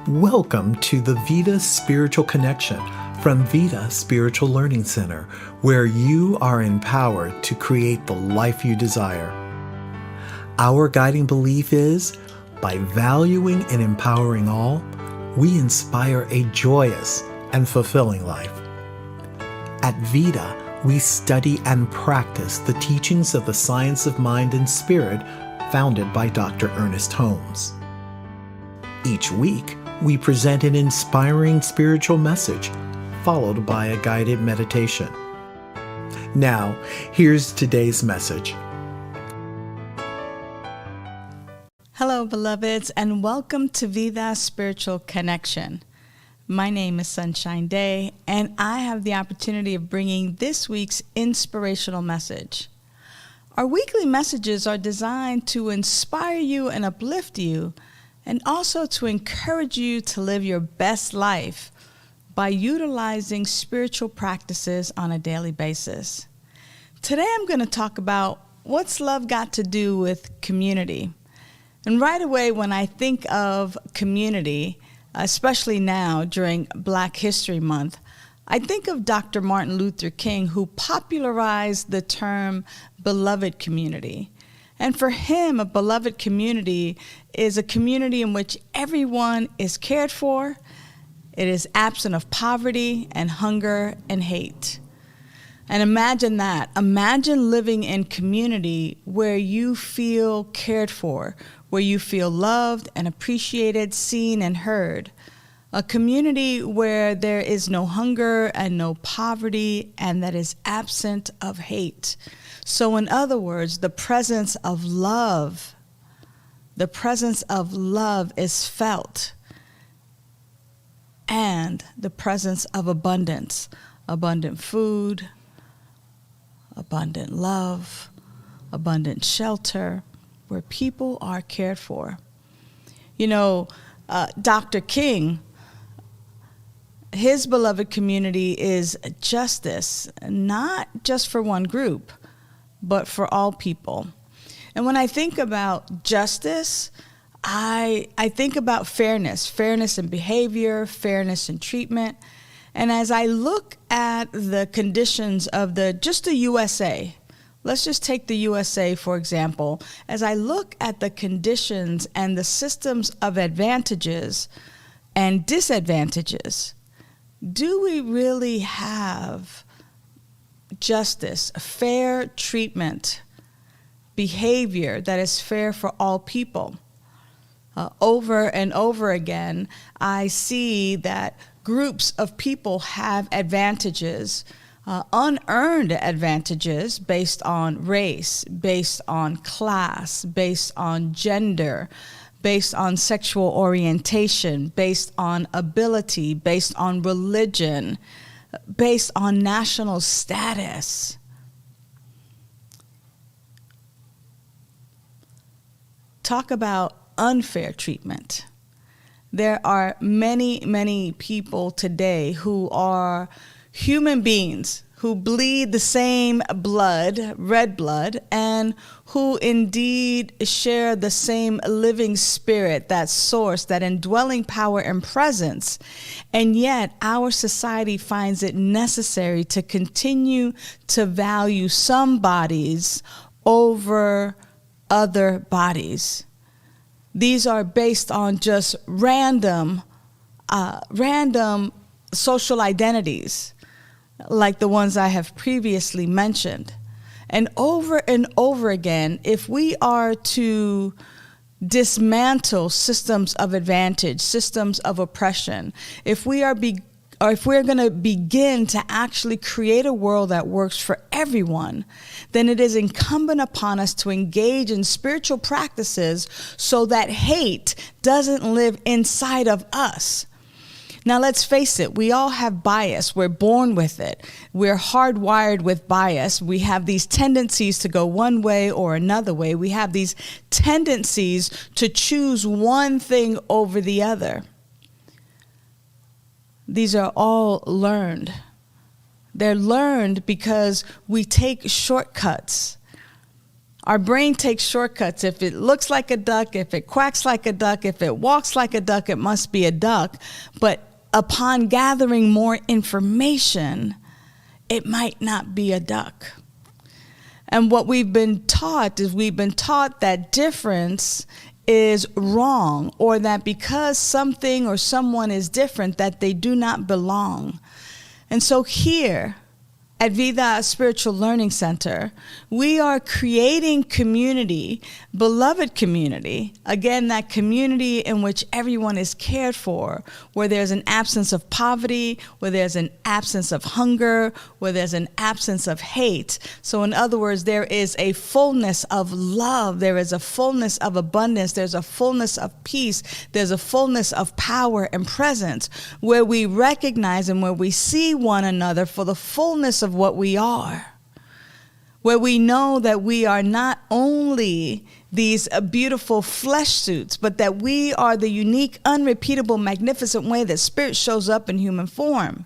Welcome to the Vida Spiritual Connection from Vida Spiritual Learning Center, where you are empowered to create the life you desire. Our guiding belief is, by valuing and empowering all, we inspire a joyous and fulfilling life. At Vida, we study and practice the teachings of the science of mind and spirit founded by Dr. Ernest Holmes. Each week, we present an inspiring spiritual message, followed by a guided meditation. Now, here's today's message. Hello, beloveds, and welcome to Vida Spiritual Connection. My name is Sunshine Daye, and I have the opportunity of bringing this week's inspirational message. Our weekly messages are designed to inspire you and uplift you, and also to encourage you to live your best life by utilizing spiritual practices on a daily basis. Today I'm going to talk about what's love got to do with community. And right away when I think of community, especially now during Black History Month, I think of Dr. Martin Luther King, who popularized the term beloved community. And for him, a beloved community is a community in which everyone is cared for. It is absent of poverty and hunger and hate. And imagine that. Imagine living in community where you feel cared for, where you feel loved and appreciated, seen and heard. A community where there is no hunger and no poverty and that is absent of hate. So in other words, the presence of love is felt, and the presence of abundance, abundant food, abundant love, abundant shelter, where people are cared for. You know, Dr. King, his beloved community is justice, not just for one group, but for all people. And when I think about justice, I think about fairness in behavior, fairness in treatment. And as I look at the conditions of the USA, let's just take the USA for example, as I look at the conditions and the systems of advantages and disadvantages, do we really have justice, fair treatment, behavior that is fair for all people? Over and over again, I see that groups of people have advantages, unearned advantages based on race, based on class, based on gender, based on sexual orientation, based on ability, based on religion, based on national status. Talk about unfair treatment. There are many, many people today who are human beings who bleed the same blood, red blood, and who indeed share the same living spirit, that source, that indwelling power and presence. And yet our society finds it necessary to continue to value some bodies over other bodies. These are based on just random social identities, like the ones I have previously mentioned. And over again, if we are to dismantle systems of advantage, systems of oppression, if we're going to begin to actually create a world that works for everyone, then it is incumbent upon us to engage in spiritual practices so that hate doesn't live inside of us. Now, let's face it, we all have bias. We're born with it. We're hardwired with bias. We have these tendencies to go one way or another way. We have these tendencies to choose one thing over the other. These are all learned. They're learned because we take shortcuts. Our brain takes shortcuts. If it looks like a duck, if it quacks like a duck, if it walks like a duck, it must be a duck. But upon gathering more information, it might not be a duck. And what we've been taught is that difference is wrong, or that because something or someone is different, that they do not belong. And so here at Vida Spiritual Learning Center, we are creating community, beloved community. Again, that community in which everyone is cared for, where there's an absence of poverty, where there's an absence of hunger, where there's an absence of hate. So in other words, there is a fullness of love. There is a fullness of abundance. There's a fullness of peace. There's a fullness of power and presence, where we recognize and where we see one another for the fullness of what we are, where we know that we are not only these beautiful flesh suits, but that we are the unique, unrepeatable, magnificent way that spirit shows up in human form.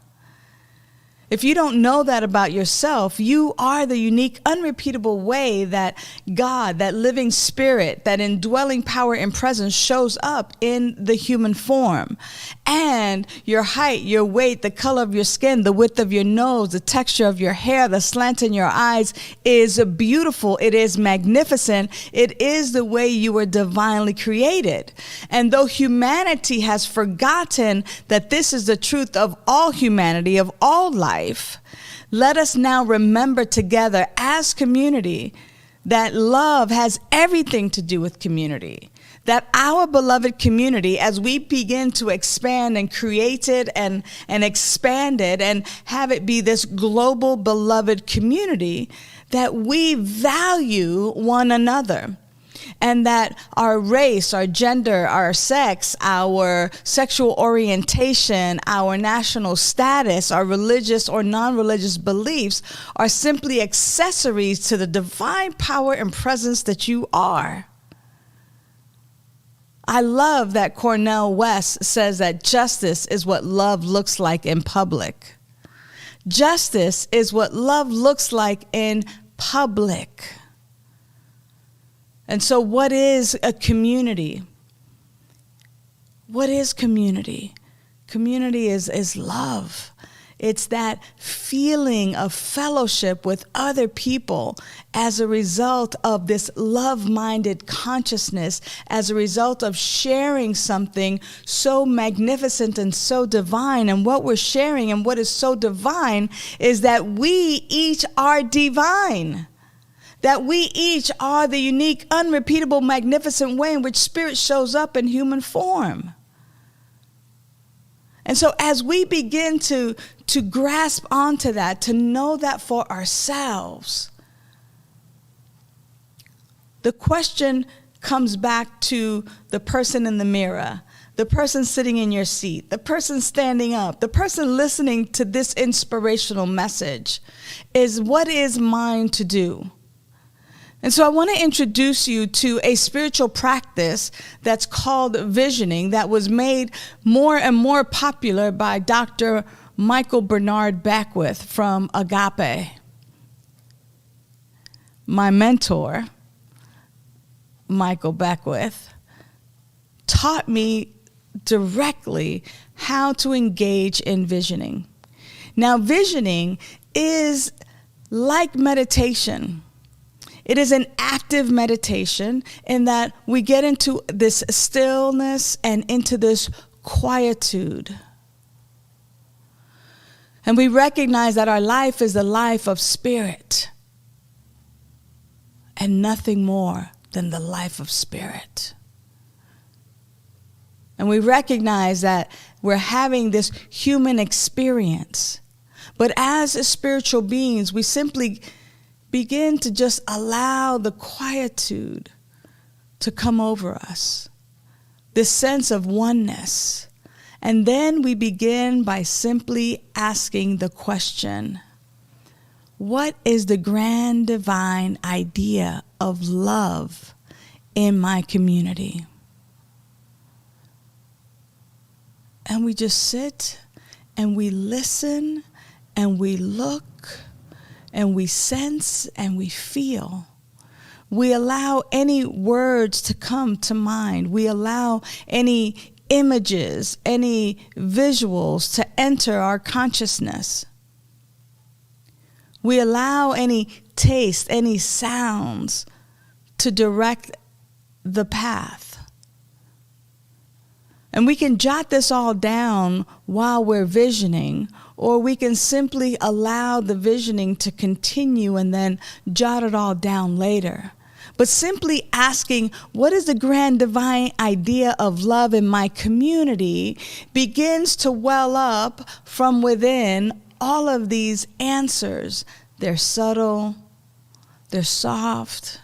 If you don't know that about yourself, you are the unique, unrepeatable way that God, that living spirit, that indwelling power and presence shows up in the human form. And your height, your weight, the color of your skin, the width of your nose, the texture of your hair, the slant in your eyes is beautiful. It is magnificent. It is the way you were divinely created. And though humanity has forgotten that this is the truth of all humanity, of all life, let us now remember together as community that love has everything to do with community. That our beloved community, as we begin to expand and create it and expand it and have it be this global beloved community, that we value one another. And that our race, our gender, our sex, our sexual orientation, our national status, our religious or non-religious beliefs are simply accessories to the divine power and presence that you are. I love that Cornel West says that justice is what love looks like in public. Justice is what love looks like in public. And so what is a community? What is community? Community is love. It's that feeling of fellowship with other people as a result of this love-minded consciousness, as a result of sharing something so magnificent and so divine. And what we're sharing and what is so divine is that we each are divine. That we each are the unique, unrepeatable, magnificent way in which spirit shows up in human form. And so as we begin to grasp onto that, to know that for ourselves, the question comes back to the person in the mirror, the person sitting in your seat, the person standing up, the person listening to this inspirational message, is what is mine to do? And so I want to introduce you to a spiritual practice that's called visioning, that was made more and more popular by Dr. Michael Bernard Beckwith from Agape. My mentor, Michael Beckwith, taught me directly how to engage in visioning. Now, visioning is like meditation. It is an active meditation in that we get into this stillness and into this quietude. And we recognize that our life is the life of spirit and nothing more than the life of spirit. And we recognize that we're having this human experience. But as spiritual beings, we simply begin to just allow the quietude to come over us, this sense of oneness. And then we begin by simply asking the question, what is the grand divine idea of love in my community? And we just sit and we listen and we look and we sense and we feel. We allow any words to come to mind. We allow any images, any visuals to enter our consciousness. We allow any taste, any sounds to direct the path. And we can jot this all down while we're visioning, or we can simply allow the visioning to continue and then jot it all down later. But simply asking, what is the grand divine idea of love in my community, begins to well up from within all of these answers. They're subtle, they're soft.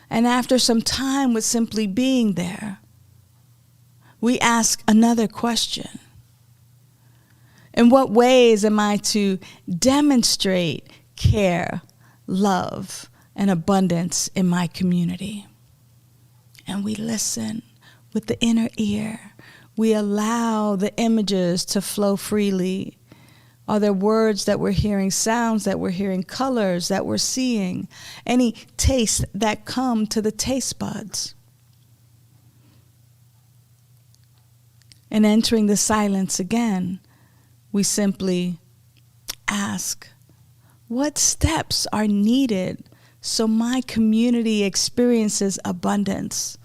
And after some time with simply being there, we ask another question. In what ways am I to demonstrate care, love, and abundance in my community? And we listen with the inner ear. We allow the images to flow freely. Are there words that we're hearing, sounds that we're hearing, colors that we're seeing, any tastes that come to the taste buds? And entering the silence again, we simply ask, what steps are needed so my community experiences abundance?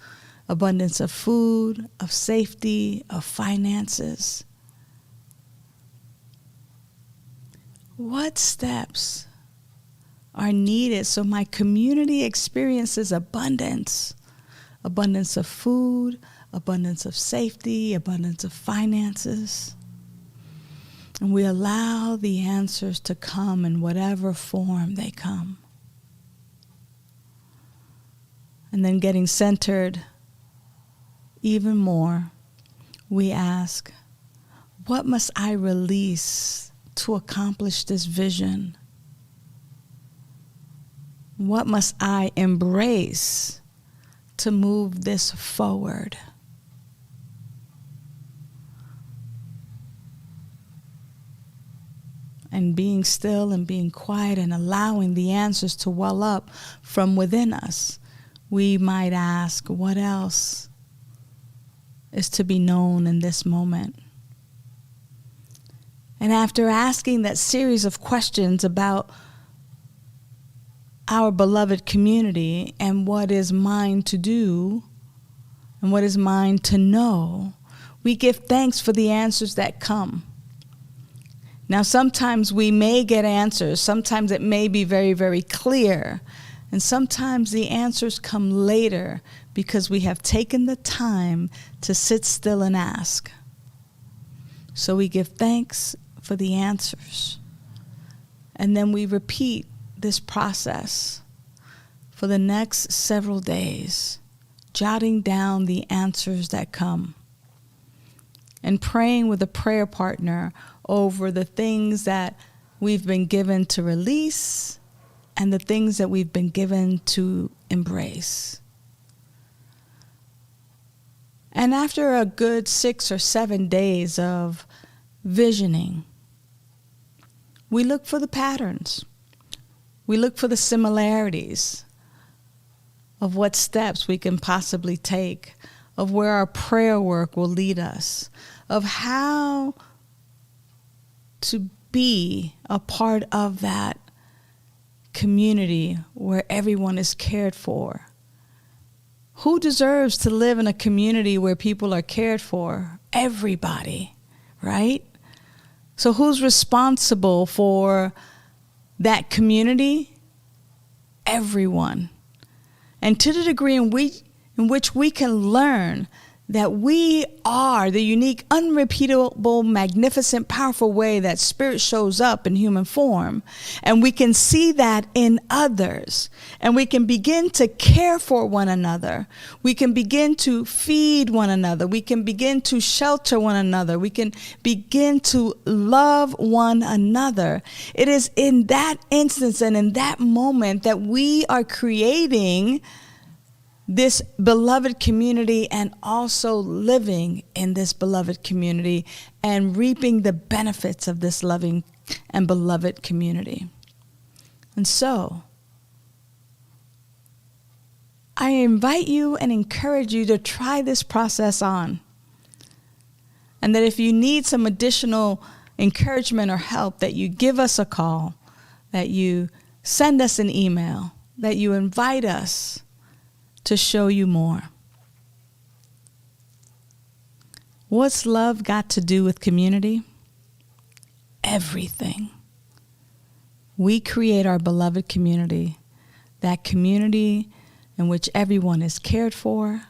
Abundance of food, of safety, of finances. What steps are needed so my community experiences abundance? Abundance of food, abundance of safety, abundance of finances. And we allow the answers to come in whatever form they come. And then getting centered even more, we ask, what must I release to accomplish this vision? What must I embrace to move this forward? And being still and being quiet and allowing the answers to well up from within us, we might ask, what else is to be known in this moment? And after asking that series of questions about our beloved community and what is mine to do and what is mine to know, we give thanks for the answers that come. Now, sometimes we may get answers. Sometimes it may be very, very clear. And sometimes the answers come later because we have taken the time to sit still and ask. So we give thanks for the answers. And then we repeat this process for the next several days, jotting down the answers that come and praying with a prayer partner over the things that we've been given to release and the things that we've been given to embrace. And after a good 6 or 7 days of visioning, we look for the patterns. We look for the similarities of what steps we can possibly take, of where our prayer work will lead us, of how to be a part of that community where everyone is cared for. Who deserves to live in a community where people are cared for? Everybody, right? So who's responsible for that community? Everyone. And to the degree in which we can learn that we are the unique, unrepeatable, magnificent, powerful way that spirit shows up in human form. And we can see that in others. And we can begin to care for one another. We can begin to feed one another. We can begin to shelter one another. We can begin to love one another. It is in that instance and in that moment that we are creating this beloved community and also living in this beloved community and reaping the benefits of this loving and beloved community. And so, I invite you and encourage you to try this process on. And that if you need some additional encouragement or help, that you give us a call, that you send us an email, that you invite us to show you more. What's love got to do with community? Everything. We create our beloved community, that community in which everyone is cared for,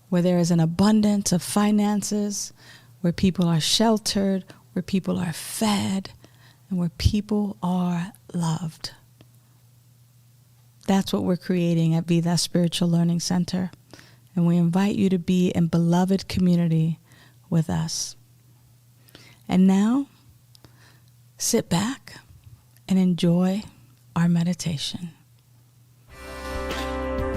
where there is an abundance of finances, where people are sheltered, where people are fed, and where people are loved. That's what we're creating at Vida Spiritual Learning Center. And we invite you to be in beloved community with us. And now, sit back and enjoy our meditation.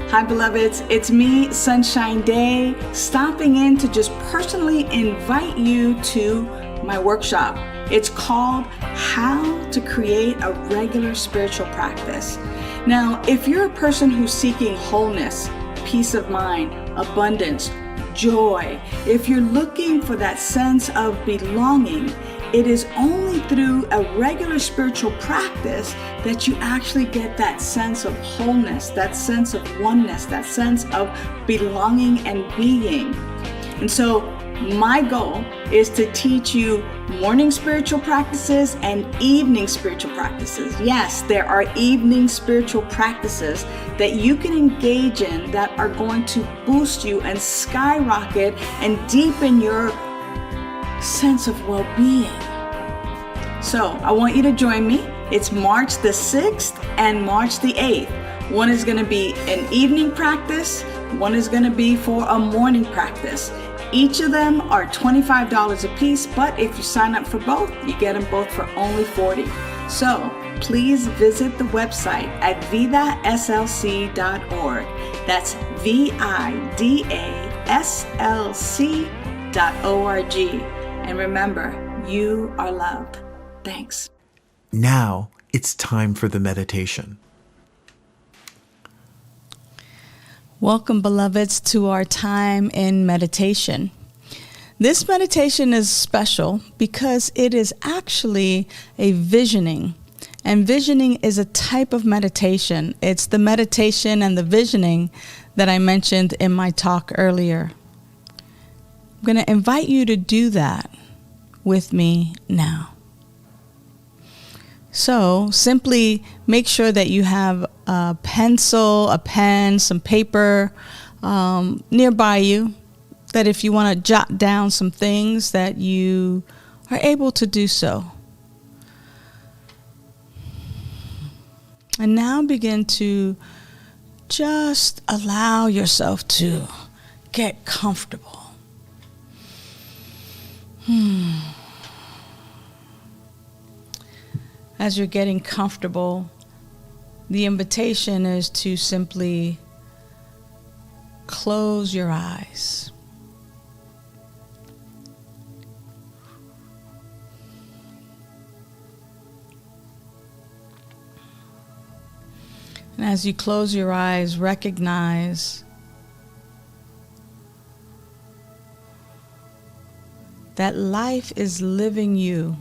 Hi, beloveds. It's me, Sunshine Daye, stopping in to just personally invite you to my workshop. It's called How to Create a Regular Spiritual Practice. Now, if you're a person who's seeking wholeness, peace of mind, abundance, joy, if you're looking for that sense of belonging, it is only through a regular spiritual practice that you actually get that sense of wholeness, that sense of oneness, that sense of belonging and being. And so my goal is to teach you morning spiritual practices and evening spiritual practices. Yes, there are evening spiritual practices that you can engage in that are going to boost you and skyrocket and deepen your sense of well-being. So I want you to join me. It's March the 6th and March the 8th. One is going to be an evening practice. One is going to be for a morning practice. Each of them are $25 a piece, but if you sign up for both, you get them both for only $40. So please visit the website at vidaslc.org. That's vidaslc.org. And remember, you are loved. Thanks. Now it's time for the meditation. Welcome, beloveds, to our time in meditation. This meditation is special because it is actually a visioning. And visioning is a type of meditation. It's the meditation and the visioning that I mentioned in my talk earlier. I'm going to invite you to do that with me now. So simply make sure that you have a pencil, a pen, some paper nearby you, that if you want to jot down some things that you are able to do so. And now begin to just allow yourself to get comfortable. As you're getting comfortable, the invitation is to simply close your eyes. And as you close your eyes, recognize that life is living you.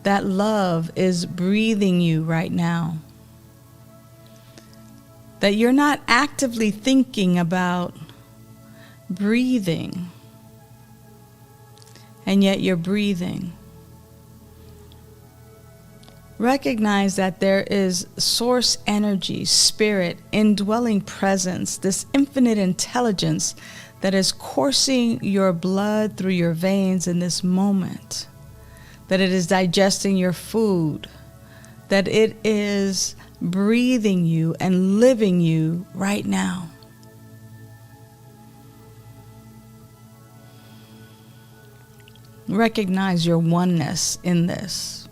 That love is breathing you right now. That you're not actively thinking about breathing, and yet you're breathing. Recognize that there is source energy, spirit, indwelling presence, this infinite intelligence that is coursing your blood through your veins in this moment. That it is digesting your food, that it is breathing you and living you right now. Recognize your oneness in this.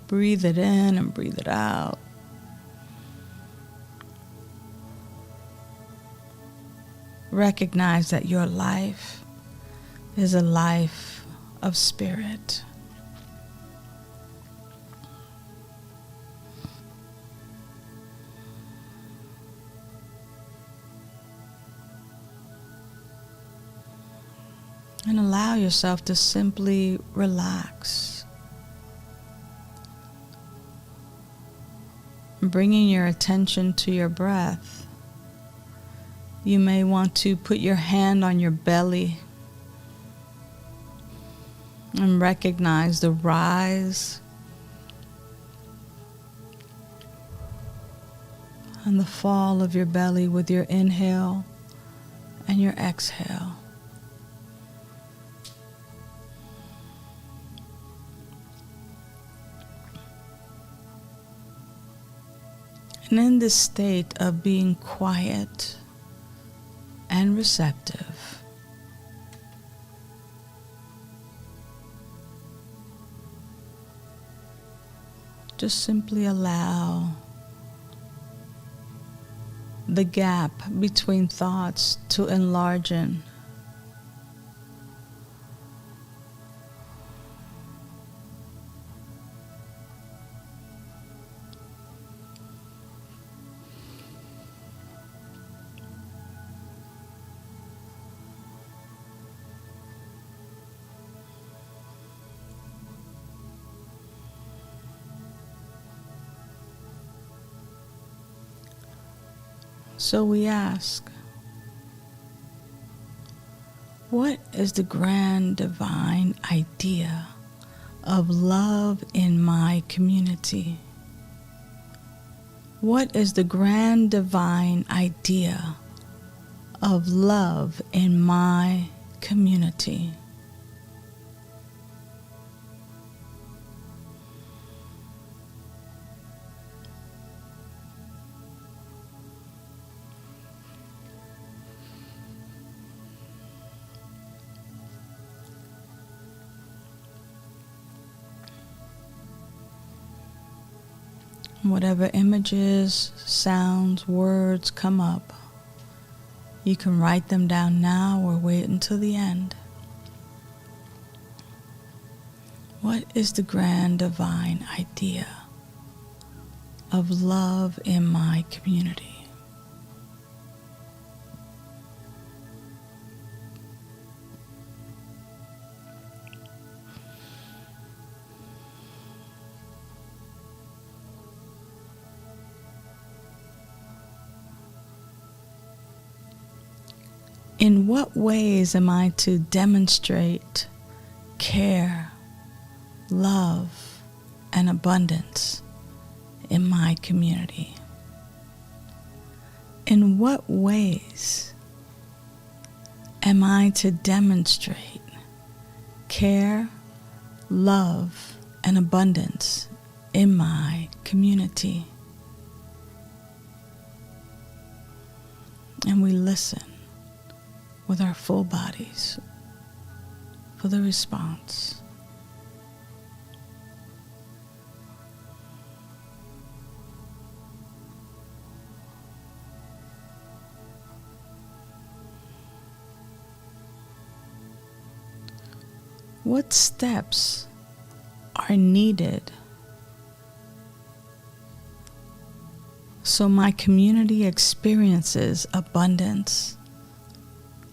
Breathe it in and breathe it out. Recognize that your life is a life of spirit. And allow yourself to simply relax. Bringing your attention to your breath. You may want to put your hand on your belly and recognize the rise and the fall of your belly with your inhale and your exhale. And in this state of being quiet and receptive, just simply allow the gap between thoughts to enlarge. So we ask, what is the grand divine idea of love in my community? What is the grand divine idea of love in my community? Whatever images, sounds, words come up, you can write them down now or wait until the end. What is the grand divine idea of love in my community? In what ways am I to demonstrate care, love, and abundance in my community? In what ways am I to demonstrate care, love, and abundance in my community? And we listen with our full bodies for the response. What steps are needed so my community experiences abundance?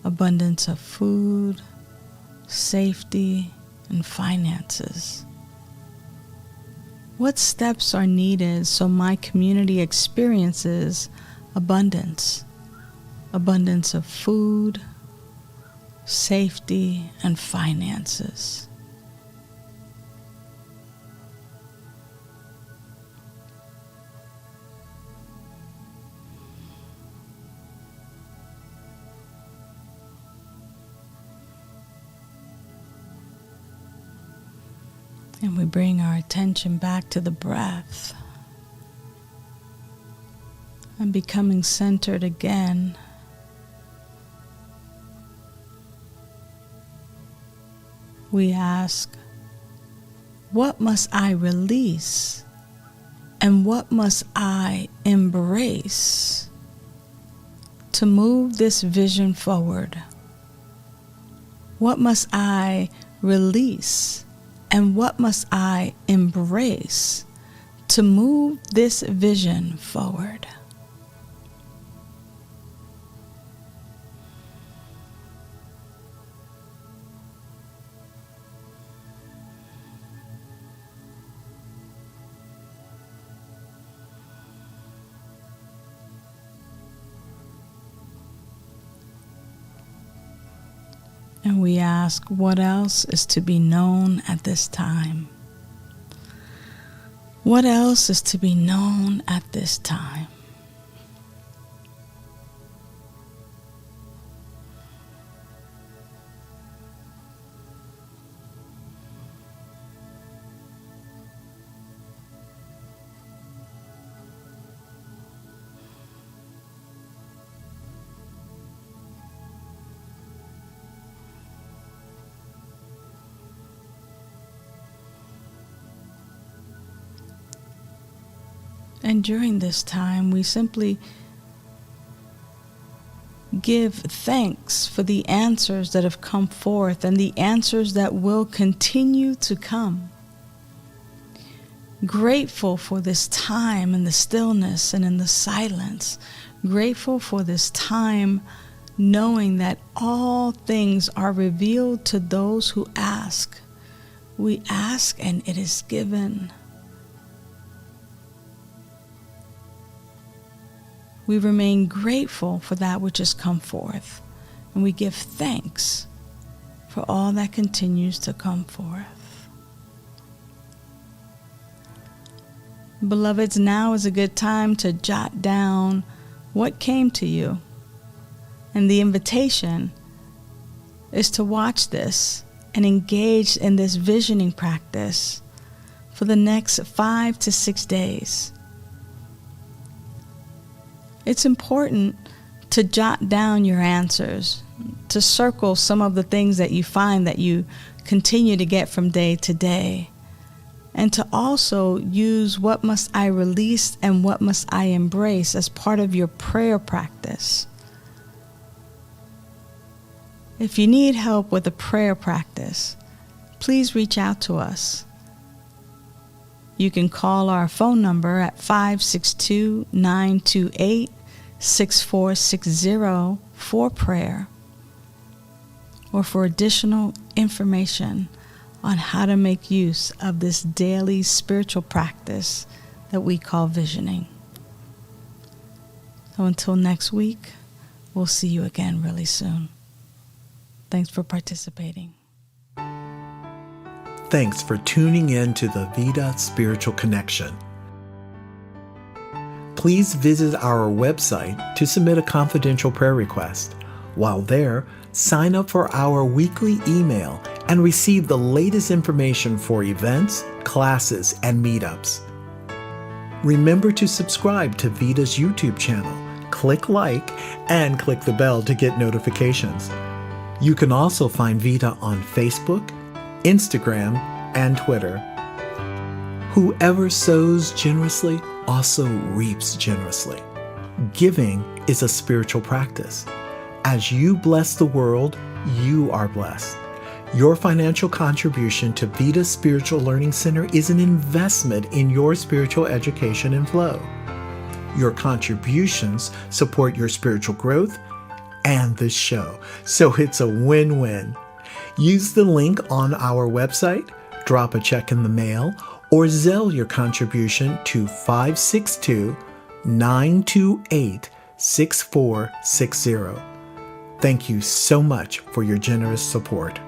Abundance of food, safety, and finances. What steps are needed so my community experiences abundance? Abundance of food, safety, and finances. And we bring our attention back to the breath and becoming centered again. We ask, what must I release and what must I embrace to move this vision forward? What must I release? And what must I embrace to move this vision forward? And we ask, what else is to be known at this time? What else is to be known at this time? And during this time, we simply give thanks for the answers that have come forth and the answers that will continue to come. Grateful for this time in the stillness and in the silence. Grateful for this time knowing that all things are revealed to those who ask. We ask and it is given. We remain grateful for that which has come forth, and we give thanks for all that continues to come forth. Beloveds, now is a good time to jot down what came to you. And the invitation is to watch this and engage in this visioning practice for the next 5 to 6 days. It's important to jot down your answers, to circle some of the things that you find that you continue to get from day to day, and to also use what must I release and what must I embrace as part of your prayer practice. If you need help with a prayer practice, please reach out to us. You can call our phone number at 562-928-6460 for prayer or for additional information on how to make use of this daily spiritual practice that we call visioning. So until next week, we'll see you again really soon. Thanks for participating. Thanks for tuning in to the Vida Spiritual Connection. Please visit our website to submit a confidential prayer request. While there, sign up for our weekly email and receive the latest information for events, classes, and meetups. Remember to subscribe to Vida's YouTube channel, click like, and click the bell to get notifications. You can also find Vida on Facebook, Instagram, and Twitter. Whoever sows generously also reaps generously. Giving is a spiritual practice. As you bless the world, you are blessed. Your financial contribution to Vida Spiritual Learning Center is an investment in your spiritual education and flow. Your contributions support your spiritual growth and this show, so it's a win-win. Use the link on our website, drop a check in the mail, or Zelle your contribution to 562-928-6460. Thank you so much for your generous support.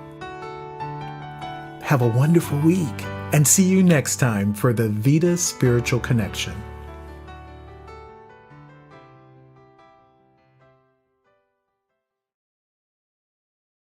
Have a wonderful week and see you next time for the Vida Spiritual Connection.